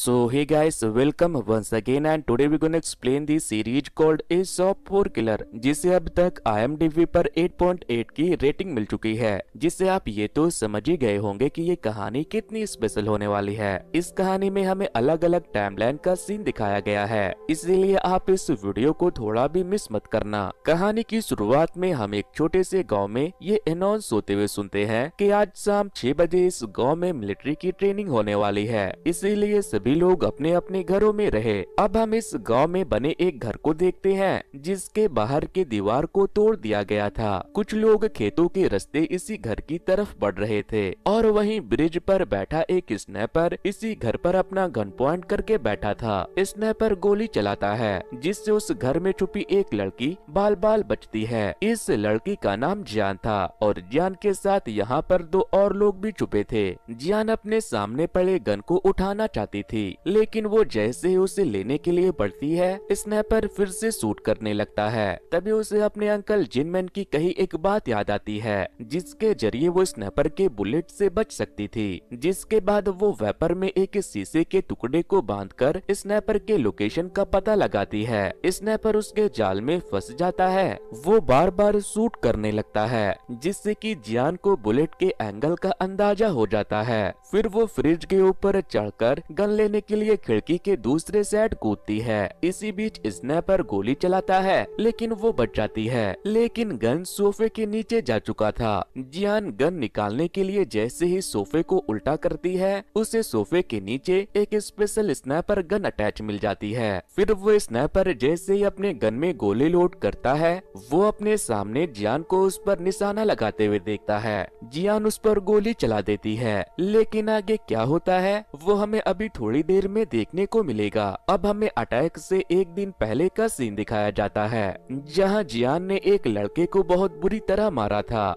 So hey guys, welcome once again and today we're gonna explain the series called A Shop for Killer, जिसे अब तक IMDb पर 8.8 की rating मिल चुकी है। जिससे आप ये तो समझ ही गए होंगे कि ये कहानी कितनी स्पेशल होने वाली है। इस कहानी में हमें अलग अलग टाइमलाइन का सीन दिखाया गया है, इसीलिए आप इस वीडियो को थोड़ा भी मिस मत करना। कहानी की शुरुआत में हम एक छोटे से गाँव में ये अनाउंस होते हुए सुनते हैं कि आज शाम 6 बजे इस गाँव में मिलिट्री की ट्रेनिंग होने वाली है, इसीलिए सभी लोग अपने अपने घरों में रहे। अब हम इस गांव में बने एक घर को देखते हैं जिसके बाहर के दीवार को तोड़ दिया गया था। कुछ लोग खेतों के रास्ते इसी घर की तरफ बढ़ रहे थे और वहीं ब्रिज पर बैठा एक स्नाइपर इसी घर पर अपना गन पॉइंट करके बैठा था। स्नाइपर गोली चलाता है जिससे उस घर में छुपी एक लड़की बाल बाल बचती है। इस लड़की का नाम जियान था और जियान के साथ यहाँ पर दो और लोग भी छुपे थे। जियान अपने सामने पड़े गन को उठाना चाहती थी, लेकिन वो जैसे ही उसे लेने के लिए बढ़ती है, स्नाइपर फिर से शूट करने लगता है। तभी उसे अपने अंकल जिनमैन की कही एक बात याद आती है जिसके जरिए वो स्नाइपर के बुलेट से बच सकती थी। जिसके बाद वो वेपर में एक शीशे के टुकड़े को बांधकर स्नाइपर के लोकेशन का पता लगाती है। स्नाइपर उसके जाल में फंस जाता है। वो बार बार शूट करने लगता है जिससे कि जियान को बुलेट के एंगल का अंदाजा हो जाता है। फिर वो फ्रिज के ऊपर चढ़कर गन लेने के लिए खिड़की के दूसरे साइड कूदती है। इसी बीच स्नाइपर गोली चलाता है लेकिन वो बच जाती है, लेकिन गन सोफे के नीचे जा चुका था। जियान गन निकालने के लिए जैसे ही सोफे को उल्टा करती है, उसे सोफे के नीचे एक स्पेशल स्नाइपर गन अटैच मिल जाती है। फिर वो स्नाइपर जैसे ही अपने गन में गोली लोड करता है, वो अपने सामने जियान को उस पर निशाना लगाते हुए देखता है। जियान उस पर गोली चला देती है, लेकिन आगे क्या होता है वो हमें अभी थोड़ी देर में देखने को मिलेगा। अब हमें अटैक से एक दिन पहले का सीन दिखाया जाता है जहां जियान ने एक लड़के को बहुत बुरी तरह मारा था।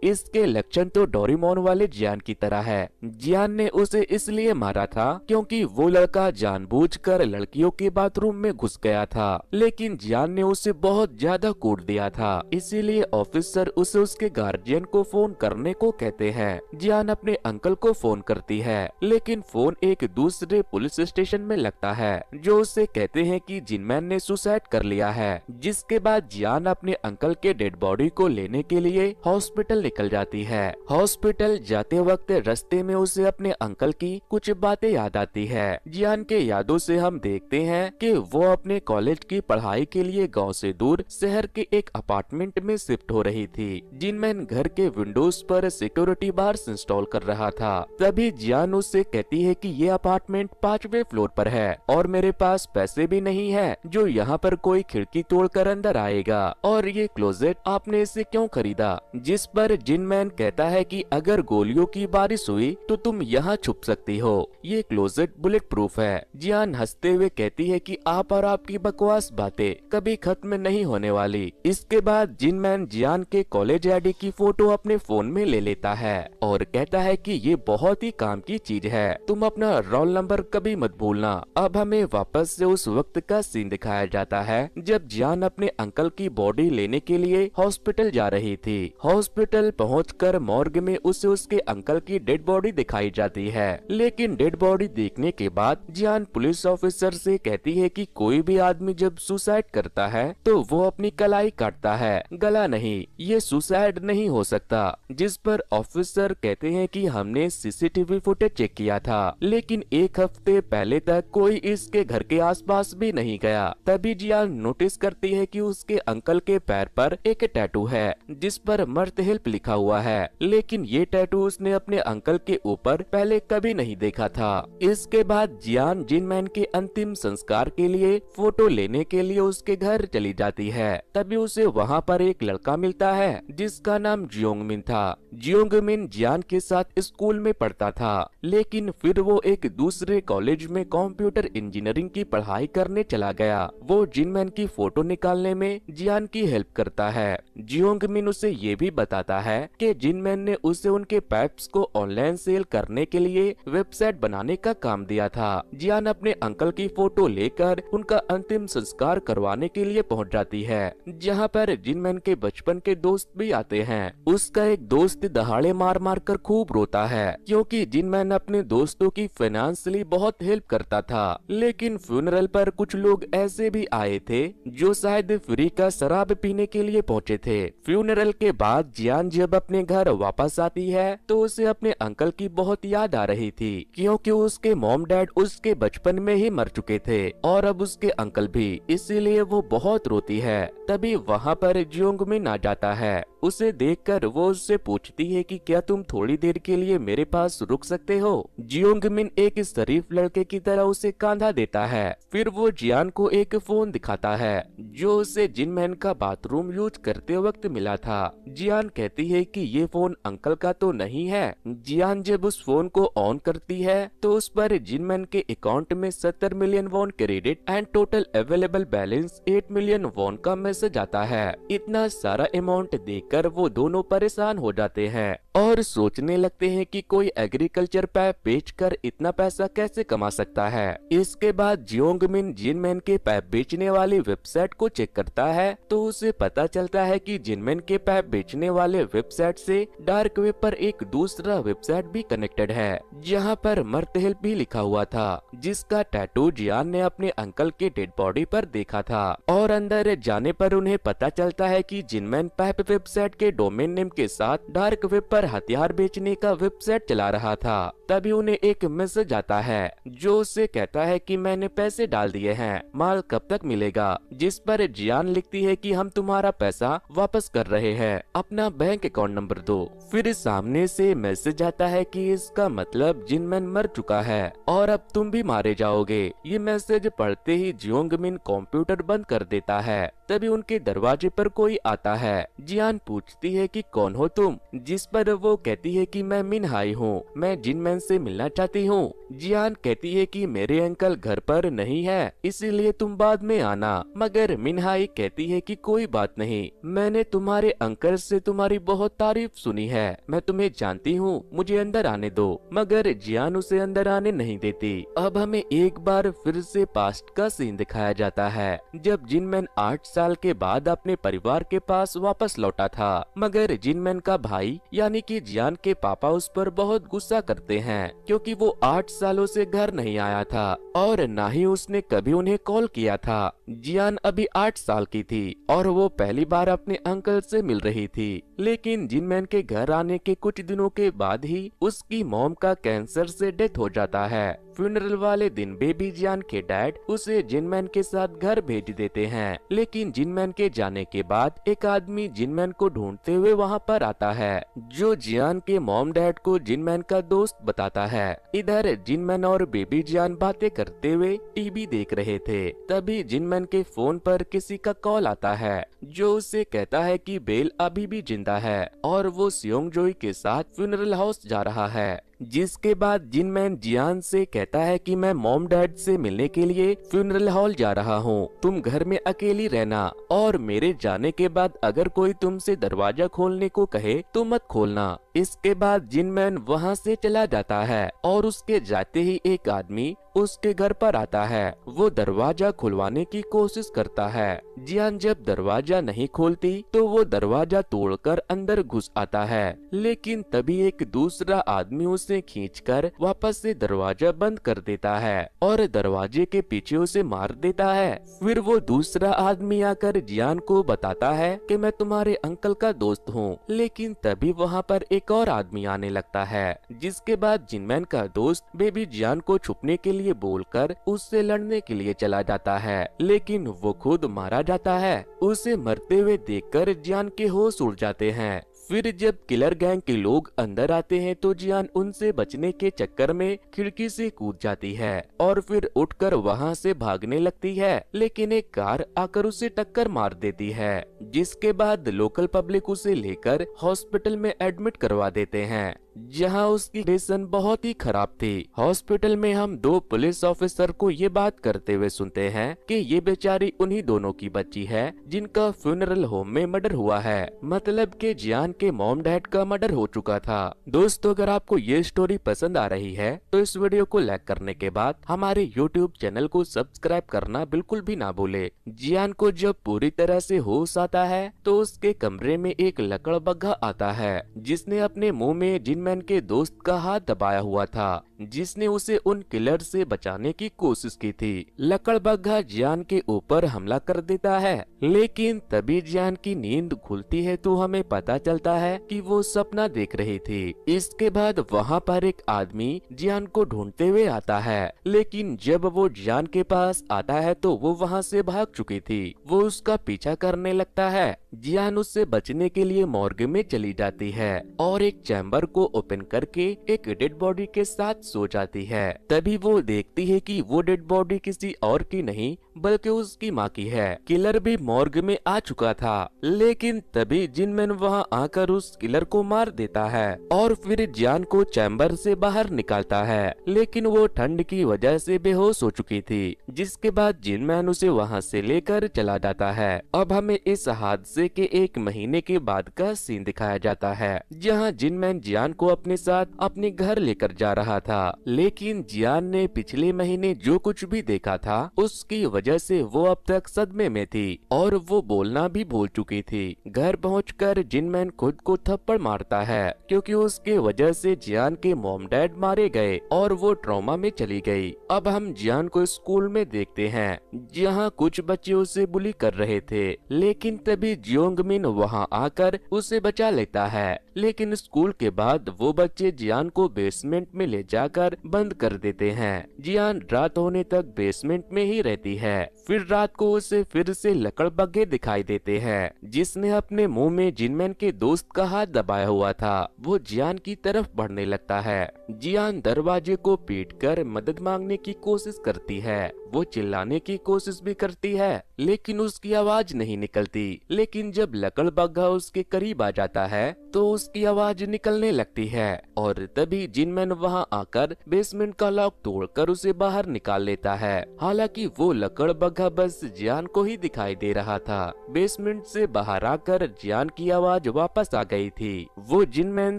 इसके लक्षण तो डोरेमोन वाले जियान की तरह है। जियान ने उसे इसलिए मारा था क्योंकि वो लड़का जानबूझकर लड़कियों के बाथरूम में घुस गया था, लेकिन जियान ने उसे बहुत ज्यादा कूट दिया था। इसीलिए ऑफिसर उसे उसके गार्जियन को फोन करने को कहते हैं। जियान अपने अंकल को फोन करती है, लेकिन फोन एक दूसरे पुलिस स्टेशन में लगता है जो उससे कहते हैं कि जिनमैन ने सुसाइड कर लिया है। जिसके बाद जियान अपने अंकल के डेड बॉडी को लेने के लिए हॉस्पिटल निकल जाती है। हॉस्पिटल जाते वक्त रास्ते में उसे अपने अंकल की कुछ बातें याद आती है। जियान के यादों से हम देखते हैं कि वो अपने कॉलेज की पढ़ाई के लिए गांव से दूर शहर के एक अपार्टमेंट में शिफ्ट हो रही थी। जिनमैन घर के विंडोज पर सिक्योरिटी बार्स इंस्टॉल कर रहा था। तभी जियान उससे कहती है कि ये अपार्टमेंट 5वें फ्लोर पर है और मेरे पास पैसे भी नहीं है जो यहाँ पर कोई खिड़की तोड़कर अंदर आएगा, और ये क्लोजेट आपने इसे क्यों खरीदा। जिस पर जिनमैन कहता है कि अगर गोलियों की बारिश हुई तो तुम यहाँ छुप सकती हो, ये क्लोजेट बुलेट प्रूफ है। जियान हंसते हुए कहती है कि आप और आपकी बकवास बातें कभी खत्म नहीं होने वाली। इसके बाद जिनमैन जियान के कॉलेज आईडी की फोटो अपने फोन में ले लेता है और कहता है कि ये बहुत ही काम की चीज है, तुम अपना रोल नंबर कभी मत भूलना। अब हमें वापस से उस वक्त का सीन दिखाया जाता है जब जियान अपने अंकल की बॉडी लेने के लिए हॉस्पिटल जा रही थी। हॉस्पिटल पहुंचकर मॉर्ग में उसे उसके अंकल की डेड बॉडी दिखाई जाती है, लेकिन डेड बॉडी देखने के बाद जियान पुलिस ऑफिसर से कहती है कि कोई भी आदमी जब सुसाइड करता है तो वो अपनी कलाई काटता है, गला नहीं। ये सुसाइड नहीं हो सकता। जिस पर ऑफिसर कहते हैं कि हमने सीसीटीवी फुटेज चेक किया था, लेकिन एक हफ्ते पहले तक कोई इसके घर के आसपास भी नहीं गया। तभी जियान नोटिस करती है कि उसके अंकल के पैर पर एक टैटू है जिस पर मर्द हेल्प लिखा हुआ है, लेकिन ये टैटू उसने अपने अंकल के ऊपर पहले कभी नहीं देखा था। इसके बाद जियान जिनमैन के अंतिम संस्कार के लिए फोटो लेने के लिए उसके घर चली जाती है। तभी उसे वहाँ पर एक लड़का मिलता है जिसका नाम जियोंगमिन था। जियोंगमिन जियान के साथ स्कूल में पढ़ता था, लेकिन फिर वो एक दूसरे कॉलेज में कंप्यूटर इंजीनियरिंग की पढ़ाई करने चला गया। वो जिनमैन की फोटो निकालने में जियान की हेल्प करता है। जियोंगमिन उसे ये भी बताता है कि जिनमैन ने उसे उनके पैप्स को ऑनलाइन सेल करने के लिए वेबसाइट बनाने का काम दिया था। जियान अपने अंकल की फोटो लेकर उनका अंतिम संस्कार करवाने के लिए पहुंच जाती है, जहां पर जिनमैन के बचपन के दोस्त भी आते हैं। उसका एक दोस्त दहाड़े मार मार कर खूब रोता है क्योंकि जिनमैन अपने दोस्तों की फाइनेंशियली बहुत हेल्प करता था। लेकिन फ्यूनरल पर कुछ लोग ऐसे भी आए थे जो शायद फ्री का शराब पीने के लिए पहुंचे थे। फ्यूनरल के बाद जियान जब अपने घर वापस आती है तो उसे अपने अंकल की बहुत याद आ रही थी, क्योंकि उसके मॉम डैड उसके बचपन में ही मर चुके थे और अब उसके अंकल भी, इसीलिए वो बहुत रोती है। तभी वहाँ पर जियोंग मिन आ जाता है। उसे देखकर वो उससे पूछती है कि क्या तुम थोड़ी देर के लिए मेरे पास रुक सकते हो। जियोंग मिन एक शरीफ लड़के की तरह उसे कांधा देता है। फिर वो जियान को एक फोन दिखाता है जो उसे जिनमैन का बाथरूम यूज करते वक्त मिला था। जियान कहती है कि ये फोन अंकल का तो नहीं है। जियान जब उस फोन को ऑन करती है तो उस पर जिनमैन के अकाउंट में 70 million won credit and total available balance 8 million won का मैसेज आता है। इतना सारा अमाउंट देखकर वो दोनों परेशान हो जाते हैं और सोचने लगते हैं कि कोई एग्रीकल्चर पैप बेचकर इतना पैसा कैसे कमा सकता है। इसके बाद जियोंग मिन जिनमैन के पैप बेचने वाली वेबसाइट को चेक करता है तो उसे पता चलता है कि जिनमैन के पैप बेचने वाले वेबसाइट से डार्क वेब पर एक दूसरा वेबसाइट भी कनेक्टेड है जहां पर मर्द हेल्प भी लिखा हुआ था, जिसका टैटू जियान ने अपने अंकल के डेड बॉडी पर देखा था। और अंदर जाने पर उन्हें पता चलता है कि जिनमैन पैप वेबसाइट के डोमेन नेम के साथ डार्क वेब पर हथियार बेचने का वेबसाइट चला रहा था। तभी उन्हें एक मैसेज आता है जो उससे कहता है कि मैंने पैसे डाल दिए हैं, माल कब तक मिलेगा। जिस पर जियान लिखती है कि हम तुम्हारा पैसा वापस कर रहे हैं, अपना बैंक अकाउंट नंबर दो। फिर सामने से मैसेज आता है कि इसका मतलब जिनमैन मर चुका है और अब तुम भी मारे जाओगे। ये मैसेज पढ़ते ही जियोंग मिन कंप्यूटर बंद कर देता है। तभी उनके दरवाजे पर कोई आता है। जियान पूछती है कि कौन हो तुम, जिस पर वो कहती है कि मैं मिन हाई हूँ, मैं जिनमैन से मिलना चाहती हूँ। जियान कहती है कि मेरे अंकल घर पर नहीं है, इसीलिए तुम बाद में आना। मगर मिन हाई कहती है कि कोई बात नहीं, मैंने तुम्हारे अंकल से तुम्हारी बहुत तारीफ सुनी है, मैं तुम्हें जानती हूँ, मुझे अंदर आने दो। मगर जियान उसे अंदर आने नहीं देती। अब हमें एक बार फिर से पास्ट का सीन दिखाया जाता है जब जिनमैन 8 साल के बाद अपने परिवार के पास वापस लौटा था। मगर जिनमैन का भाई यानी कि जियान के पापा उस पर बहुत गुस्सा करते हैं क्योंकि वो 8 सालों से घर नहीं आया था और न ही उसने कभी उन्हें कॉल किया था। जियान अभी 8 साल की थी और वो पहली बार अपने अंकल से मिल रही थी। लेकिन जिनमैन के घर आने के कुछ दिनों के बाद ही उसकी मॉम का कैंसर से डेथ हो जाता है। फ्यूनरल वाले दिन बेबी जियान के डैड उसे जिनमैन के साथ घर भेज देते हैं। लेकिन जिनमैन के जाने के बाद एक आदमी जिनमैन को ढूंढते हुए वहाँ पर आता है जो जियान के मॉम डैड को जिनमैन का दोस्त बताता है। इधर जिनमैन और बेबी जियान बातें करते हुए टीवी देख रहे थे। तभी जिनमैन के फोन पर किसी का कॉल आता है जो उससे कहता है कि बेल अभी भी जिंदा है और वो सियोंग जोई के साथ फ्यूनरल हाउस जा रहा है। जिसके बाद जिनमैन जियान से कहता है कि मैं मॉम डैड से मिलने के लिए फ्यूनरल हॉल जा रहा हूँ, तुम घर में अकेली रहना और मेरे जाने के बाद अगर कोई तुमसे दरवाजा खोलने को कहे तो मत खोलना। इसके बाद जिनमैन वहाँ से चला जाता है और उसके जाते ही एक आदमी उसके घर पर आता है। वो दरवाजा खुलवाने की कोशिश करता है। जियान जब दरवाजा नहीं खोलती तो वो दरवाजा तोड़कर अंदर घुस आता है। लेकिन तभी एक दूसरा आदमी उसे खींचकर वापस से दरवाजा बंद कर देता है और दरवाजे के पीछे उसे मार देता है। फिर वो दूसरा आदमी आकर जियान को बताता है कि मैं तुम्हारे अंकल का दोस्त हूँ। लेकिन तभी वहाँ पर एक और आदमी आने लगता है, जिसके बाद जिनमैन का दोस्त बेबी जियान को छुपने के लिए बोलकर उससे लड़ने के लिए चला जाता है। लेकिन वो खुद मारा जाता है। उसे मरते हुए देखकर जियान के होश उड़ जाते हैं। फिर जब किलर गैंग के लोग अंदर आते हैं तो जियान उनसे बचने के चक्कर में खिड़की से कूद जाती है और फिर उठकर वहां से भागने लगती है। लेकिन एक कार आकर उसे टक्कर मार देती है, जिसके बाद लोकल पब्लिक उसे लेकर हॉस्पिटल में एडमिट करवा देते हैं, जहां उसकी कंडीशन बहुत ही खराब थी। हॉस्पिटल में हम 2 पुलिस ऑफिसर को ये बात करते हुए सुनते हैं कि ये बेचारी उन्हीं दोनों की बच्ची है जिनका फ्यूनरल होम में मर्डर हुआ है, मतलब कि जियान के मॉम डैड का मर्डर हो चुका था। दोस्तों, अगर आपको ये स्टोरी पसंद आ रही है तो इस वीडियो को लाइक करने के बाद हमारे YouTube चैनल को सब्सक्राइब करना बिल्कुल भी ना भूले। जियान को जब पूरी तरह से होश आता है तो उसके कमरे में एक लकड़बग्घा आता है जिसने अपने मुंह में जिनमैन जिनमैन के दोस्त का हाथ दबाया हुआ था, जिसने उसे उन किलर से बचाने की कोशिश की थी। लकड़बग्घा जियान के ऊपर हमला कर देता है, लेकिन तभी जियान की नींद खुलती है तो हमें पता चलता है कि वो सपना देख रही थी। इसके बाद वहाँ पर एक आदमी जियान को ढूंढते हुए आता है, लेकिन जब वो जियान के पास आता है तो वो वहाँ से भाग चुकी थी। वो उसका पीछा करने लगता है। जियान उससे बचने के लिए मॉर्ग में चली जाती है और एक चैम्बर को ओपन करके एक डेड बॉडी के साथ सो जाती है। तभी वो देखती है कि वो डेड बॉडी किसी और की नहीं बल्कि उसकी माँ की है। किलर भी मॉर्ग में आ चुका था, लेकिन तभी जिनमैन वहाँ आकर उस किलर को मार देता है और फिर जियान को चैम्बर से बाहर निकालता है, लेकिन वो ठंड की वजह से बेहोश हो चुकी थी। जिसके बाद जिनमैन उसे वहाँ से लेकर चला जाता है। अब हमें इस हादसे के 1 महीने के बाद का सीन दिखाया जाता है, जहाँ जिनमैन जियान को अपने साथ अपने घर लेकर जा रहा था, लेकिन जियान ने पिछले महीने जो कुछ भी देखा था उसकी वजह से वो अब तक सदमे में थी और वो बोलना भी भूल चुकी थी। घर पहुंचकर जिनमैन खुद को थप्पड़ मारता है, क्योंकि उसके वजह से जियान के मॉम डैड मारे गए और वो ट्रॉमा में चली गई। अब हम जियान को स्कूल में देखते हैं, जहाँ कुछ बच्चे उसे बुली कर रहे थे, लेकिन तभी जियोंगमिन वहाँ आकर उसे बचा लेता है। लेकिन स्कूल के बाद वो बच्चे जियान को बेसमेंट में ले जाकर बंद कर देते हैं। जियान रात होने तक बेसमेंट में ही रहती है। फिर रात को उसे फिर से लकड़बग्घे दिखाई देते हैं, जिसने अपने मुंह में जिनमैन के दोस्त का हाथ दबाया हुआ था। वो जियान की तरफ बढ़ने लगता है। जियान दरवाजे को पीटकर मदद मांगने की कोशिश करती है। वो चिल्लाने की कोशिश भी करती है, लेकिन उसकी आवाज नहीं निकलती। लेकिन जब लकड़बग्घा उसके करीब आ जाता है तो उसकी आवाज निकलने लगती है और तभी जिनमैन वहां आकर बेसमेंट का लॉक तोड़कर उसे बाहर निकाल लेता है। हालांकि वो लकड़बग्घा बस जियान को ही दिखाई दे रहा था। बेसमेंट से बाहर आकर जियान की आवाज वापस आ गई थी। वो जिनमैन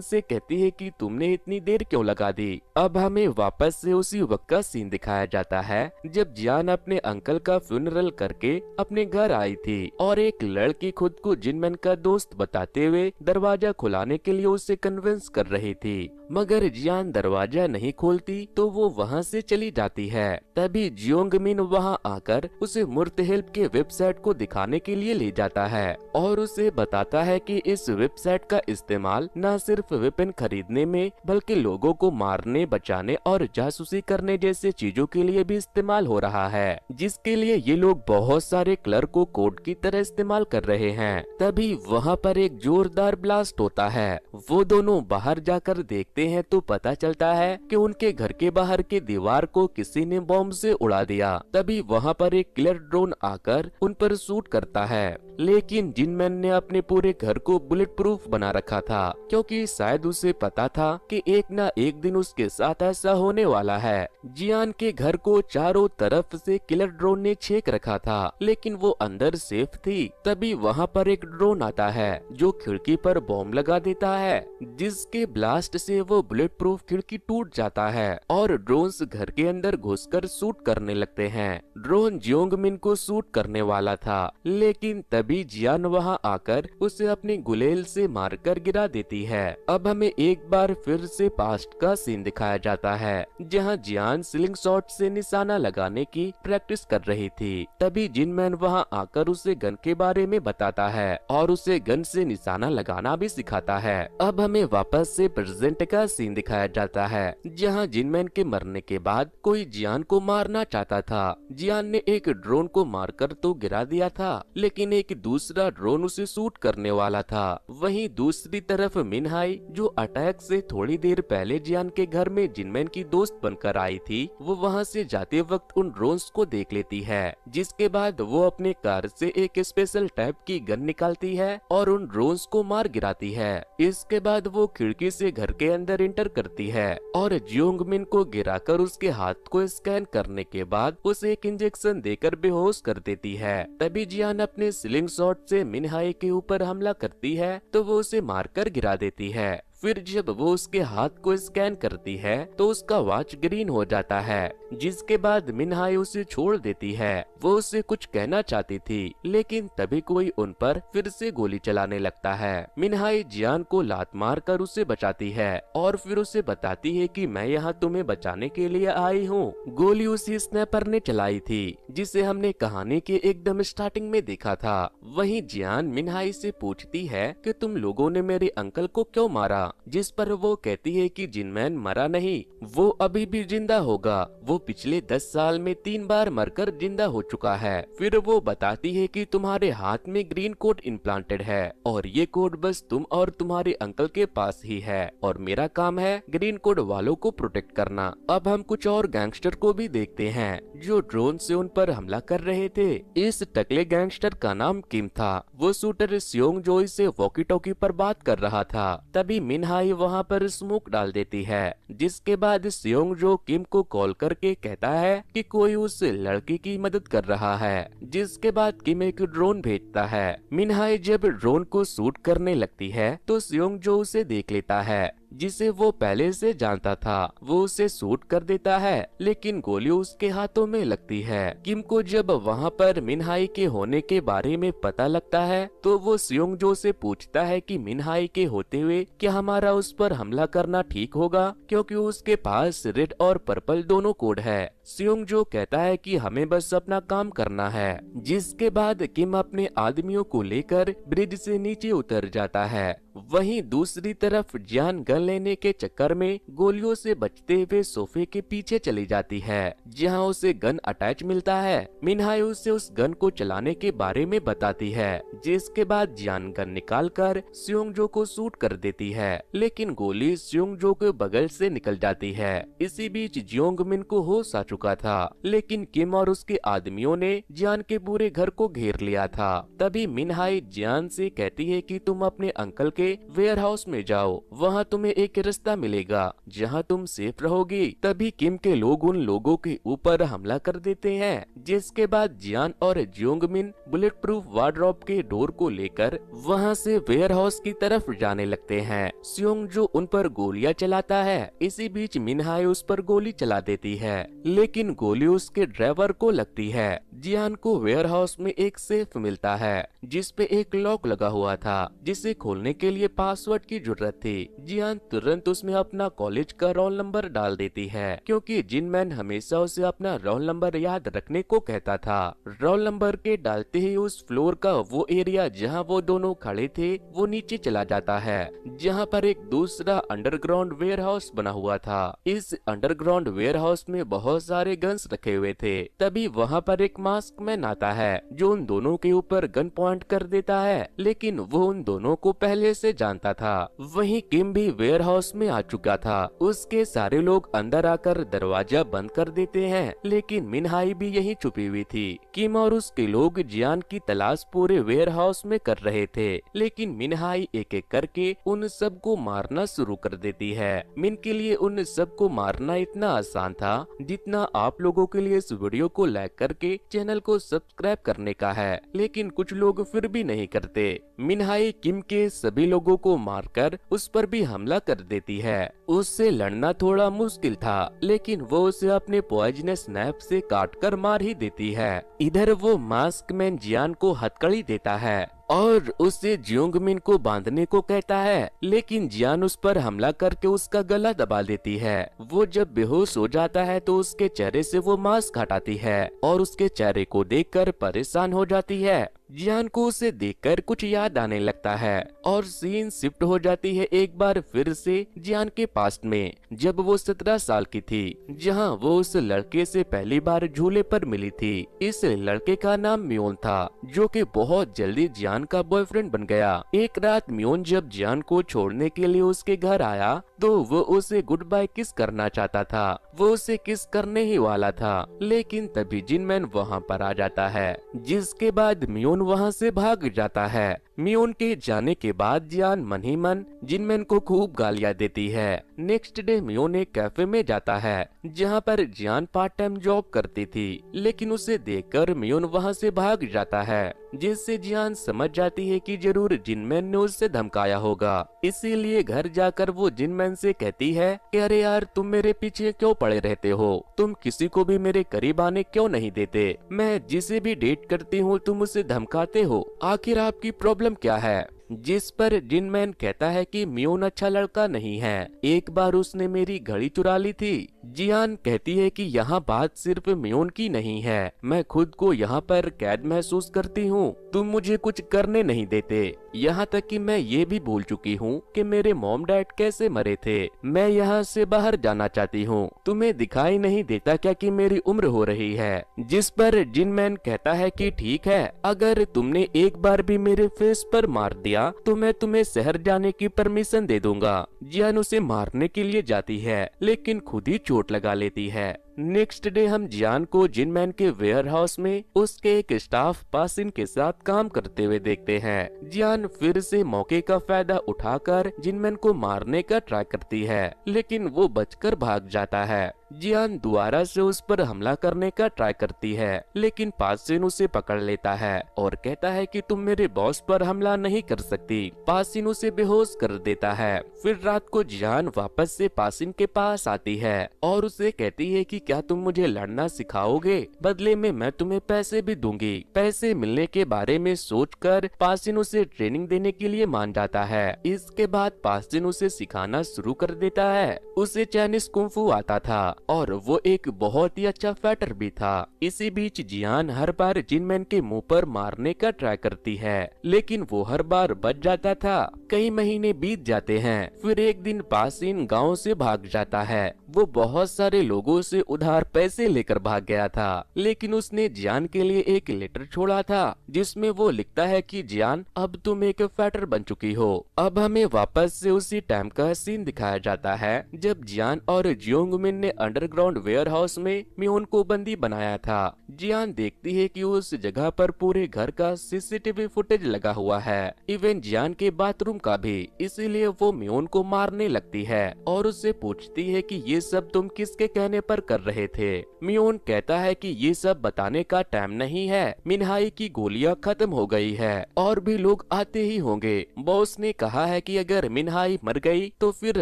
से कहती है कि तुमने इतनी देर क्यों लगा दी। अब हमें वापस से उसी वक्त का सीन दिखाया जाता है, जब जियान अपने अंकल का फ्यूनरल करके अपने घर आई थी और एक लड़की खुद को जिनमैन का दोस्त बताते हुए दरवाजा खुलाने के लिए उसे कन्विंस कर रही थी, मगर जियान दरवाजा नहीं खोलती तो वो वहाँ से चली जाती है। तभी जियोंगमिन वहाँ आकर उसे मुर्तहेल्प के वेबसाइट को दिखाने के लिए ले जाता है और उसे बताता है कि इस वेबसाइट का इस्तेमाल न सिर्फ वेपन खरीदने में बल्कि लोगों को मारने, बचाने और जासूसी करने जैसे चीजों के लिए भी इस्तेमाल हो रहा है, जिसके लिए ये लोग बहुत सारे क्लर्क को कोड की तरह इस्तेमाल कर रहे हैं। तभी वहाँ पर एक जोरदार ब्लास्ट होता है। वो दोनों बाहर जाकर देखते हैं तो पता चलता है कि उनके घर के बाहर के दीवार को किसी ने बॉम्ब से उड़ा दिया। तभी वहाँ पर एक किलर ड्रोन आकर उन पर शूट करता है, लेकिन जिनमैन ने अपने पूरे घर को बुलेट प्रूफ बना रखा था, क्योंकि शायद उसे पता था कि एक ना एक दिन उसके साथ ऐसा होने वाला है। जियान के घर को चारों तरफ से किलर ड्रोन ने छेक रखा था, लेकिन वो अंदर सेफ थी। तभी वहाँ पर एक ड्रोन आता है जो खिड़की पर बॉम्ब लगा देता है, जिसके ब्लास्ट से वो बुलेट प्रूफ खिड़की टूट जाता है और ड्रोन्स घर के अंदर घुसकर शूट करने लगते हैं। ड्रोन जियोंगमिन को शूट करने वाला था, लेकिन तभी जियान वहां आकर उसे अपनी गुलेल से मारकर गिरा देती है। अब हमें एक बार फिर से पास्ट का सीन दिखाया जाता है, जहां जियान स्लिंग शॉट से निशाना लगाने की प्रैक्टिस कर रही थी। तभी जिनमैन वहां आकर उसे गन के बारे में बताता है और उसे गन से निशाना लगाना भी सिखाता है। अब हमें वापस से प्रेजेंट का सीन दिखाया जाता है, जहां जिनमैन के मरने के बाद कोई जियान को मारना चाहता था। जियान ने एक ड्रोन को मारकर तो गिरा दिया था, लेकिन एक दूसरा ड्रोन उसे शूट करने वाला था। वहीं दूसरी तरफ मिनहाई, जो अटैक से थोड़ी देर पहले जियान के घर में जिनमैन की दोस्त बनकर आई थी, वो वहां से जाते वक्त उन ड्रोन्स को देख लेती है, जिसके बाद वो अपने कार से एक स्पेशल टाइप की गन निकालती है और उन ड्रोन्स को मार गिराती है। इसके बाद वो खिड़की से घर के अंदर एंटर करती है और जियोंगमिन को गिराकर उसके हाथ को स्कैन करने के बाद उसे एक इंजेक्शन देकर बेहोश कर देती है। तभी जियान अपने स्लिंग शॉट से मिनहाई के ऊपर हमला करती है तो वो उसे मारकर गिरा देती है। फिर जब वो उसके हाथ को स्कैन करती है तो उसका वॉच ग्रीन हो जाता है, जिसके बाद मिनहाई उसे छोड़ देती है। वो उससे कुछ कहना चाहती थी, लेकिन तभी कोई उन पर फिर से गोली चलाने लगता है। मिनहाई जियान को लात मार कर उसे बचाती है और फिर उसे बताती है कि मैं यहाँ तुम्हें बचाने के लिए आई हूँ। गोली उसी स्नैपर ने चलाई थी जिसे हमने कहानी के एकदम स्टार्टिंग में देखा था। वहीं जियान मिनहाई से पूछती है कि तुम लोगों ने मेरे अंकल को क्यों मारा, जिस पर वो कहती है कि जिनमैन मरा नहीं, वो अभी भी जिंदा होगा। वो पिछले 10 साल में 3 बार मरकर जिंदा हो चुका है। फिर वो बताती है कि तुम्हारे हाथ में ग्रीन कोड इम्प्लांटेड है और ये कोड बस तुम और तुम्हारे अंकल के पास ही है और मेरा काम है ग्रीन कोड वालों को प्रोटेक्ट करना। अब हम कुछ और गैंगस्टर को भी देखते हैं जो ड्रोन से उन पर हमला कर रहे थे। इस टकले गैंगस्टर का नाम किम था। वो शूटर सियोंग जोई से वॉकी टॉकी पर बात कर रहा था। तभी मिनहाई वहाँ पर स्मोक डाल देती है, जिसके बाद सियोंग जो किम को कॉल करके कहता है कि कोई उस लड़की की मदद कर रहा है। जिसके बाद किम एक ड्रोन भेजता है। मिनहाई जब ड्रोन को शूट करने लगती है तो सियोंग जो उसे देख लेता है, जिसे वो पहले से जानता था। वो उसे शूट कर देता है, लेकिन गोली उसके हाथों में लगती है। किम को जब वहाँ पर मिनहाई के होने के बारे में पता लगता है तो वो सियोंग जो से पूछता है कि मिनहाई के होते हुए क्या हमारा उस पर हमला करना ठीक होगा, क्योंकि उसके पास रेड और पर्पल दोनों कोड है। सियोंग जो कहता है कि हमें बस अपना काम करना है। जिसके बाद किम अपने आदमियों को लेकर ब्रिज से नीचे उतर जाता है। वहीं दूसरी तरफ जियान गन लेने के चक्कर में गोलियों से बचते हुए सोफे के पीछे चली जाती है, जहां उसे गन अटैच मिलता है। मिनहाई उसे उस गन को चलाने के बारे में बताती है, जिसके बाद जियान गन निकालकर सियोंगजो को शूट कर देती है, लेकिन गोली सियोंगजो के बगल से निकल जाती है। इसी बीच जियोंगमिन को होश आ चुका था, लेकिन किम और उसके आदमियों ने जियान के पूरे घर को घेर लिया था। तभी मिनहाई जियान से कहती है कि तुम अपने अंकल के वेयर हाउस में जाओ, वहाँ तुम्हें एक रास्ता मिलेगा जहाँ तुम सेफ रहोगी। तभी किम के लोग उन लोगों के ऊपर हमला कर देते हैं, जिसके बाद जियान और जियोंगमिन बुलेट प्रूफ वार्डरोब के डोर को लेकर वहाँ से वेयर हाउस की तरफ जाने लगते हैं। सियोंग जो उन पर गोलियां चलाता है। इसी बीच मिनहाई उस पर गोली चला देती है, लेकिन गोली उसके ड्राइवर को लगती है। जियान को वेयर हाउस में एक सेफ मिलता है, जिसपे एक लॉक लगा हुआ था, जिसे खोलने के लिए पासवर्ड की जरूरत थी। जियान तुरंत उसमें अपना कॉलेज का रोल नंबर डाल देती है, क्योंकि जिनमैन हमेशा उसे अपना रोल नंबर याद रखने को कहता था। रोल नंबर के डालते ही उस फ्लोर का वो एरिया जहां वो दोनों खड़े थे वो नीचे चला जाता है, जहां पर एक दूसरा अंडरग्राउंड वेयर हाउस बना हुआ था। इस अंडरग्राउंड वेयर हाउस में बहुत सारे गन्स रखे हुए थे। तभी वहाँ पर एक मास्क मैन आता है, जो उन दोनों के ऊपर गन पॉइंट कर देता है, लेकिन वो उन दोनों को पहले से जानता था। वहीं किम भी वेयर हाउस में आ चुका था। उसके सारे लोग अंदर आकर दरवाजा बंद कर देते हैं, लेकिन मिनहाई भी यहीं छुपी हुई थी। किम और उसके लोग जियान की तलाश पूरे वेयर हाउस में कर रहे थे, लेकिन मिनहाई एक एक करके उन सबको मारना शुरू कर देती है। मिन के लिए उन सबको मारना इतना आसान था जितना आप लोगों के लिए इस वीडियो को लाइक करके चैनल को सब्सक्राइब करने का है, लेकिन कुछ लोग फिर भी नहीं करते। मिनहाई किम के सभी लोगों को मारकर उस पर भी हमला कर देती है। उससे लड़ना थोड़ा मुश्किल था, लेकिन वो उसे अपने पॉइजनस नाइफ से काटकर मार ही देती है। इधर वो मास्क मैन जियान को हथकड़ी देता है और उससे जियोंगमिन को बांधने को कहता है, लेकिन जियान उस पर हमला करके उसका गला दबा देती है। वो जब बेहोश हो जाता है तो उसके चेहरे से वो मास्क हटाती है और उसके चेहरे को देखकर परेशान हो जाती है। जियान को उसे देखकर कुछ याद आने लगता है और सीन शिफ्ट हो जाती है एक बार फिर से जियान के पास्ट में, जब वो 17 साल की थी, जहां वो उस लड़के से पहली बार झूले पर मिली थी। इस लड़के का नाम म्योन था, जो कि बहुत जल्दी जियान का बॉयफ्रेंड बन गया। एक रात म्योन जब जियान को छोड़ने के लिए उसके घर आया तो वो उसे गुड बाय किस करना चाहता था, वो उसे किस करने ही वाला था, लेकिन तभी जिनमैन वहाँ पर आ जाता है, जिसके बाद मियोन वहाँ से भाग जाता है। मियोन के जाने के बाद जियान मन ही मन जिनमैन को खूब गालियां देती है। नेक्स्ट डे मियोन एक कैफे में जाता है जहाँ पर जियान पार्ट टाइम जॉब करती थी, लेकिन उसे देखकर मियोन वहाँ से भाग जाता है, जिससे जियान समझ जाती है कि जरूर जिनमैन ने उससे धमकाया होगा। इसीलिए घर जाकर वो जिनमैन से कहती है कि अरे यार, तुम मेरे पीछे क्यों पड़े रहते हो, तुम किसी को भी मेरे करीब आने क्यों नहीं देते, मैं जिसे भी डेट करती हूँ तुम उसे धमकाते हो, आखिर आपकी प्रॉब्लम क्या है। जिस पर जिनमैन कहता है कि मियोन अच्छा लड़का नहीं है, एक बार उसने मेरी घड़ी चुरा ली थी। जियान कहती है कि यहाँ बात सिर्फ मियोन की नहीं है, मैं खुद को यहाँ पर कैद महसूस करती हूँ, तुम मुझे कुछ करने नहीं देते, यहाँ तक कि मैं ये भी भूल चुकी हूँ कि मेरे मॉम डैड कैसे मरे थे, मैं यहाँ से बाहर जाना चाहती हूँ, तुम्हें दिखाई नहीं देता क्या कि मेरी उम्र हो रही है। जिस पर जिनमैन कहता है कि ठीक है, अगर तुमने एक बार भी मेरे फेस पर मार दिया तो मैं तुम्हें शहर जाने की परमिशन दे दूंगा। जियान उसे मारने के लिए जाती है, लेकिन खुद ही चोट लगा लेती है। नेक्स्ट डे हम जियान को जिनमैन के वेयर हाउस में उसके एक स्टाफ पासिन के साथ काम करते हुए देखते हैं। जियान फिर से मौके का फायदा उठाकर जिनमैन को मारने का ट्राई करती है, लेकिन वो बचकर भाग जाता है। जियान दोबारा से उस पर हमला करने का ट्राई करती है, लेकिन पासिन उसे पकड़ लेता है और कहता है कि तुम मेरे बॉस पर हमला नहीं कर सकती। पासिन उसे बेहोश कर देता है। फिर रात को जियान वापस से पासिन के पास आती है और उसे कहती है कि क्या तुम मुझे लड़ना सिखाओगे, बदले में मैं तुम्हें पैसे भी दूंगी। पैसे मिलने के बारे में सोचकर पासिन उसे ट्रेनिंग देने के लिए मान जाता है। इसके बाद पासिन उसे सिखाना शुरू कर देता है। उसे चाइनीज कुंफू आता था और वो एक बहुत ही अच्छा फाइटर भी था। इसी बीच जियान हर बार जिनमैन के मुंह पर मारने का ट्राई करती है, लेकिन वो हर बार बच जाता था। कई महीने बीत जाते हैं। फिर एक दिन पासिन गांव से भाग जाता है। वो बहुत सारे लोगों से उधार पैसे लेकर भाग गया था, लेकिन उसने जियान के लिए एक लेटर छोड़ा था जिसमें वो लिखता है कि जियान, अब तुम एक फाइटर बन चुकी हो। अब हमें वापस से उसी टाइम का सीन दिखाया जाता है जब जियान और जियोंगमिन ने अंडरग्राउंड वेयर हाउस में मियोन को बंदी बनाया था। जियान देखती है कि उस जगह पर पूरे घर का सीसीटीवी फुटेज लगा हुआ है, इवन जियान के बाथरूम का भी। इसीलिए वो मियोन को मारने लगती है और उससे पूछती है कि ये सब तुम किसके कहने पर कर रहे थे। मियोन कहता है कि ये सब बताने का टाइम नहीं है, मिनहाई की गोलियां खत्म हो गई है और भी लोग आते ही होंगे। बॉस ने कहा है कि अगर मिनहाई मर गई तो फिर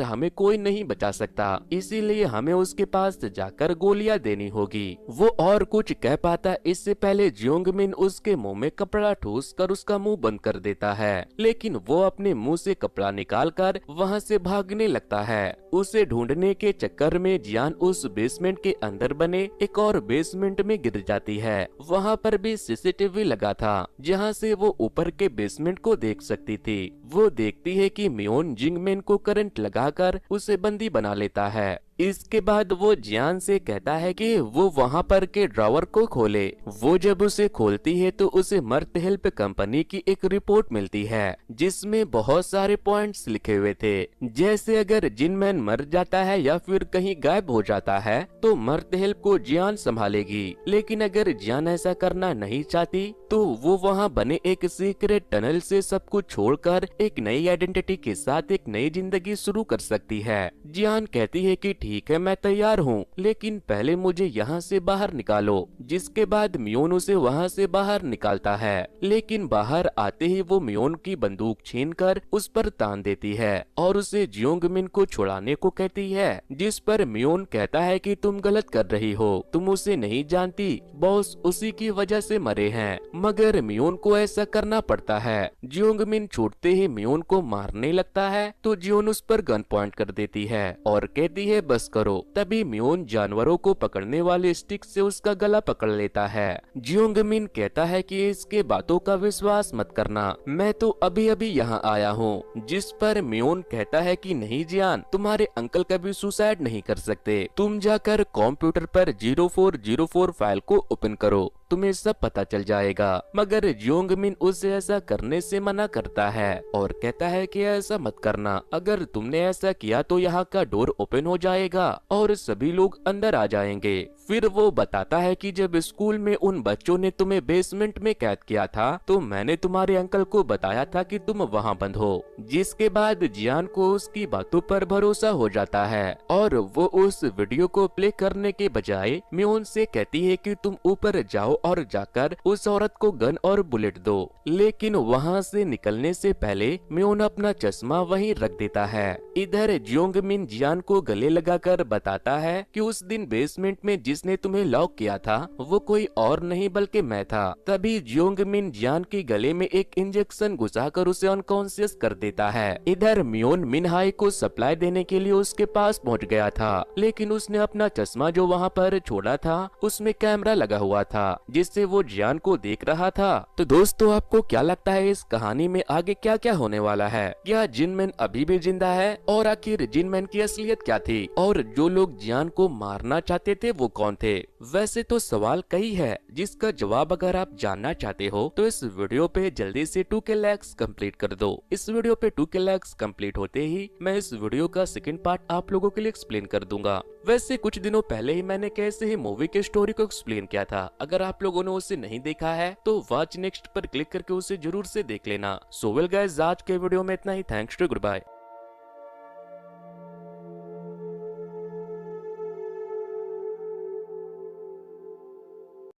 हमें कोई नहीं बचा सकता, इसीलिए हमें उसके पास जाकर गोलियां देनी होगी। वो और कुछ कह पाता इससे पहले जियोंगमिन उसके मुंह में कपड़ा ठूस कर उसका मुंह बंद कर देता है, लेकिन वो अपने मुंह से कपड़ा निकालकर वहां से भागने लगता है। उसे ढूंढने के चक्कर में जियान उस बेसमेंट के अंदर बने एक और बेसमेंट में गिर जाती है। वहाँ पर भी सीसीटीवी लगा था जहाँ से वो ऊपर के बेसमेंट को देख सकती थी। वो देखती है कि मियोन जिंगमेन को करंट लगाकर उसे बंदी बना लेता है। इसके बाद वो जियान से कहता है कि वो वहाँ पर के ड्रॉवर को खोले। वो जब उसे खोलती है तो उसे मर्थ हेल्प कंपनी की एक रिपोर्ट मिलती है जिसमें बहुत सारे पॉइंट्स लिखे हुए थे, जैसे अगर जिनमैन मर जाता है या फिर कहीं गायब हो जाता है तो मर्थ हेल्प को जियान संभालेगी, लेकिन अगर जियान ऐसा करना नहीं चाहती तो वो वहाँ बने एक सीक्रेट टनल से सब कुछ छोड़कर एक नई आइडेंटिटी के साथ एक नई जिंदगी शुरू कर सकती है। जियान कहती है कि ठीक है, मैं तैयार हूँ, लेकिन पहले मुझे यहाँ से बाहर निकालो। जिसके बाद मियोन उसे वहाँ से बाहर निकालता है, लेकिन बाहर आते ही वो मियोन की बंदूक छीनकर उस पर तान देती है और उसे जियोंगमिन को छुड़ाने को कहती है। जिस पर मियोन कहता है कि तुम गलत कर रही हो, तुम उसे नहीं जानती, बॉस उसी की वजह से मरे हैं। मगर मियोन को ऐसा करना पड़ता है। जियोंगमिन छूटते ही मियोन को मारने लगता है तो जियोन उस पर गन पॉइंट कर देती है और कहती है बस करो। तभी मियोन जानवरों को पकड़ने वाले स्टिक से उसका गला पकड़ लेता है। जियोंगमिन कहता है कि इसके बातों का विश्वास मत करना, मैं तो अभी अभी यहाँ आया हूँ। जिस पर मियोन कहता है कि नहीं जियान, तुम्हारे अंकल कभी सुसाइड नहीं कर सकते, तुम जाकर कंप्यूटर पर 0404 फाइल को ओपन करो। तुम्हें सब पता चल जाएगा। मगर जियोंग मिन उसे ऐसा करने से मना करता है और कहता है कि ऐसा मत करना, अगर तुमने ऐसा किया तो यहाँ का डोर ओपन हो जाएगा और सभी लोग अंदर आ जाएंगे। फिर वो बताता है कि जब स्कूल में उन बच्चों ने तुम्हें बेसमेंट में कैद किया था तो मैंने तुम्हारे अंकल को बताया था कि तुम वहाँ बंद हो। जिसके बाद जियान को उसकी बातों पर भरोसा हो जाता है और वो उस वीडियो को प्ले करने के बजाय म्योन से कहती है कि तुम ऊपर जाओ और जाकर उस औरत को गन और बुलेट दो। लेकिन वहाँ से निकलने से पहले म्योन अपना चश्मा वहीं रख देता है। इधर जियोंग मिन जियान को गले लगाकर बताता है कि उस दिन बेसमेंट में जिसने तुम्हें लॉक किया था वो कोई और नहीं बल्कि मैं था। तभी जियोंग मिन जियान के गले में एक इंजेक्शन घुसाकर उसे अनकॉन्शियस कर देता है। इधर म्योन मिनहाई को सप्लाई देने के लिए उसके पास पहुंच गया था, लेकिन उसने अपना चश्मा जो वहाँ पर छोड़ा था उसमें कैमरा लगा हुआ था जिससे वो जियान को देख रहा था। तो दोस्तों आपको क्या लगता है इस कहानी में आगे क्या क्या होने वाला है? क्या जिनमैन अभी भी जिंदा है और आखिर जिनमैन की असलियत क्या थी और जो लोग जियान को मारना चाहते थे वो कौन थे? वैसे तो सवाल कई है जिसका जवाब अगर आप जानना चाहते हो तो इस वीडियो पे जल्दी से 2K लाइक्स कंप्लीट कर दो। इस वीडियो पे 2K लाइक्स कंप्लीट होते ही मैं इस वीडियो का सेकंड पार्ट आप लोगों के लिए एक्सप्लेन कर दूंगा। वैसे कुछ दिनों पहले ही मैंने कैसे ही मूवी के स्टोरी को एक्सप्लेन किया था, अगर आप लोगों ने उसे नहीं देखा है तो वॉच नेक्स्ट पर क्लिक करके उसे जरूर से देख लेना। सो वेल गाइस, आज के वीडियो में इतना ही। Thanks to, good bye.